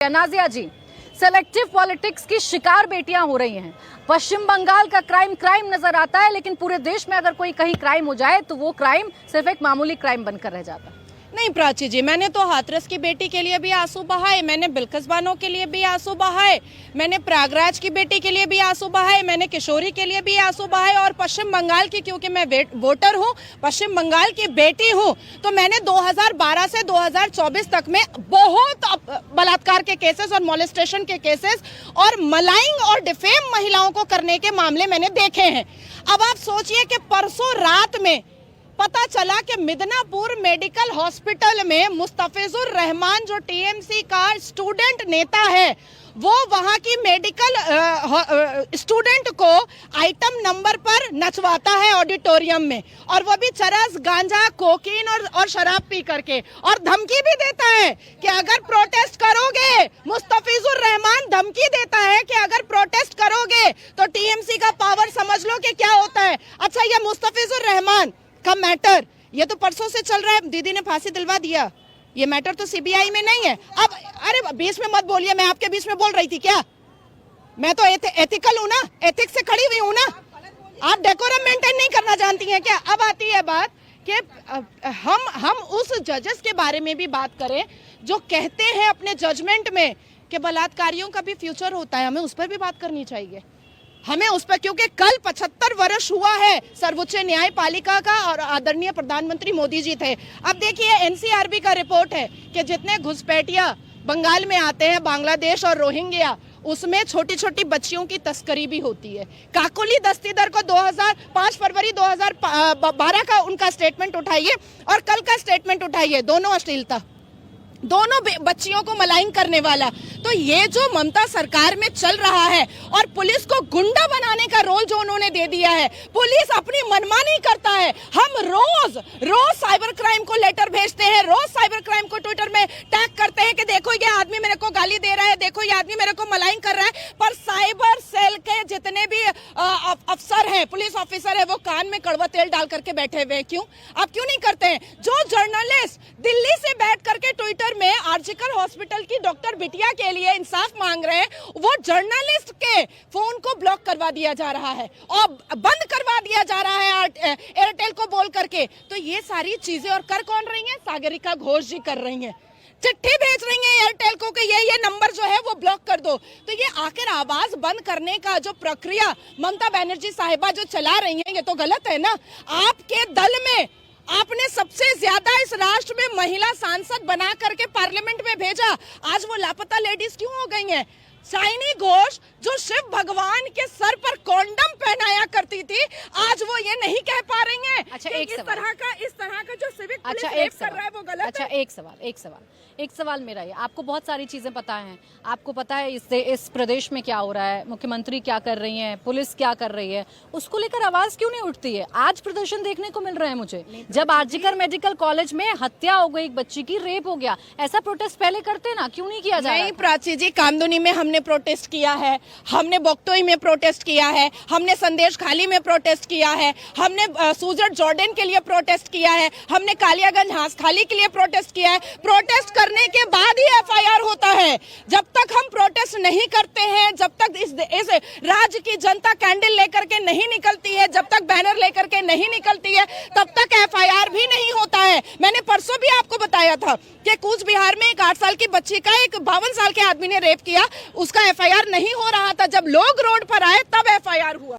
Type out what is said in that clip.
नाजिया जी, selective politics की शिकार बेटियां हो रही हैं। पश्चिम बंगाल का क्राइम नजर आता है, लेकिन पूरे देश में अगर कोई कहीं क्राइम हो जाए तो वो क्राइम सिर्फ एक मामूली क्राइम बनकर रह जाता है। नहीं प्राची जी, मैंने तो हाथरस की बेटी के लिए भी आंसू बहाए, मैंने बिल्किस बानो के लिए भी आंसू बहाए, मैंने प्रयागराज की बेटी के लिए भी आंसू बहाए, मैंने किशोरी के लिए भी आंसू बहाए, और पश्चिम बंगाल की, क्योंकि मैं वोटर हूँ, पश्चिम बंगाल की बेटी हूँ, तो मैंने 2012 से 2024 तक में बहुत बलात्कार के केसेस और मोलेस्टेशन के केसेस और मलाइंग और डिफेम महिलाओं को करने के मामले मैंने देखे हैं। अब आप सोचिए कि परसों रात में पता चला कि मिदनापुर मेडिकल हॉस्पिटल में मुस्तफिजुर रहमान, जो टीएमसी का स्टूडेंट नेता है, वो वहां की मेडिकल स्टूडेंट को आइटम नंबर पर नचवाता है ऑडिटोरियम में, और वो भी चरस, गांजा, कोकीन और शराब पी करके, और धमकी भी देता है कि अगर प्रोटेस्ट करोगे, मुस्तफिजुर रहमान धमकी देता है कि अगर प्रोटेस्ट करोगे तो टीएमसी का पावर समझ लो कि क्या होता है। अच्छा, ये मुस्तफिजुर रहमान का मैटर ये तो परसों से चल रहा है, दीदी ने फांसी दिलवा दिया, ये मैटर तो सीबीआई में नहीं है। अब अरे बीच में मत बोलिए, मैं आपके बीच में बोल रही थी क्या? मैं तो एथिकल हूँ ना, एथिक्स से खड़ी हुई हूँ ना। आप डेकोरम मेंटेन नहीं करना जानती हैं क्या? अब आती है बात कि हम उस जजेस के बारे में भी बात करें जो कहते हैं अपने जजमेंट में कि बलात्कारियों का भी फ्यूचर होता है, हमें उस पर भी बात करनी चाहिए, हमें उस पर, क्योंकि कल 75 वर्ष हुआ है सर्वोच्च न्यायपालिका का और आदरणीय प्रधानमंत्री मोदी जी थे। अब देखिए, एनसीआरबी का रिपोर्ट है कि जितने घुसपैठिया बंगाल में आते हैं, बांग्लादेश और रोहिंग्या, उसमें छोटी छोटी बच्चियों की तस्करी भी होती है। काकोली दस्तीदार को 5 फरवरी 2012 का उनका स्टेटमेंट उठाइए और कल का स्टेटमेंट उठाइए, दोनों अश्लीलता, दोनों बच्चियों को मलाइंग करने वाला। तो ये जो ममता सरकार में चल रहा है, और पुलिस को गुंडा बनाने का रोल जो उन्होंने दे दिया है, पुलिस अपनी मनमानी करता है। हम रोज साइबर क्राइम को लेटर भेजते हैं, रोज साइबर क्राइम को ट्विटर में टैग करते हैं कि देखो ये आदमी मेरे को गाली दे रहा है, देखो ये आदमी मेरे को मलाइंग कर रहा है, पर साइबर सेल के जितने भी अफसर हैं, पुलिस ऑफिसर है, वो कान में कड़वा तेल डाल करके बैठे हुए हैं। क्यों? आप क्यों नहीं करते हैं? जो जर्नलिस्ट दिल्ली से बैठ करके ट्विटर में आर्जिकल हॉस्पिटल की डॉक्टर बिटिया के लिए इंसाफ मांग रहे हैं, वो जर्नलिस्ट के फोन को ब्लॉक करवा दिया जा रहा है और बंद करवा दिया जा रहा है एयरटेल को बोल करके। तो ये सारी चीजें और कर कौन रही हैं? सागरिका घोष जी कर रही हैं, चिट्ठी भेज रही हैं एयरटेल को कि ये नंबर जो है वो ब्लॉक कर दो। तो ये आखिर आवाज बंद करने का जो प्रक्रिया ममता बनर्जी साहिबा जो चला रही हैं, ये तो गलत है ना। आपके दल में आपने सबसे ज्यादा इस राष्ट्र में महिला सांसद बना करके पार्लियामेंट में भेजा, आज वो लापता लेडीज क्यों हो गई हैं? शाइनी घोष जो शिव भगवान के सर पर कॉन्डम पहनाया करती थी, आज वो ये नहीं कह पा रही हैं। अच्छा, इस तरह का जो सिविक पुलिस कर रहा है वो गलत है। अच्छा, एक सवाल मेरा ये, आपको बहुत सारी चीजें पता हैं, आपको पता है इस प्रदेश में क्या हो रहा है, मुख्यमंत्री क्या कर रही हैं, पुलिस क्या कर रही है, उसको लेकर आवाज क्यों नहीं उठती है? आज प्रदर्शन देखने को मिल रहा है मुझे, जब आरजीकर मेडिकल कॉलेज में हत्या हो गई, एक बच्ची की रेप हो गया, ऐसा प्रोटेस्ट पहले करते ना, क्यों नहीं किया जा रहा? नहीं प्राची जी, कामदुनी में हमने प्रोटेस्ट किया है, हमने बोक्तोई में प्रोटेस्ट किया है, हमने संदेश खाली में प्रोटेस्ट किया है, हमने सूजट जॉर्डन के लिए प्रोटेस्ट किया है, हमने कालियागंज हांस खाली के लिए प्रोटेस्ट किया है। प्रोटेस्ट करने के बाद ही एफआईआर होता है। जब तक हम प्रोटेस्ट नहीं करते हैं, जब तक इस राज्य की जनता कैंडल लेकर के नहीं निकलती है, जब तक बैनर लेकर के नहीं निकलती है, तब तक एफआईआर भी नहीं होता है। मैंने परसों भी आपको बताया था कि कूच बिहार में एक 8 साल की बच्ची का एक 52 साल के आदमी ने रेप किया, उसका एफआईआर नहीं हो रहा था। जब लोग रोड पर आए तब एफआईआर हुआ।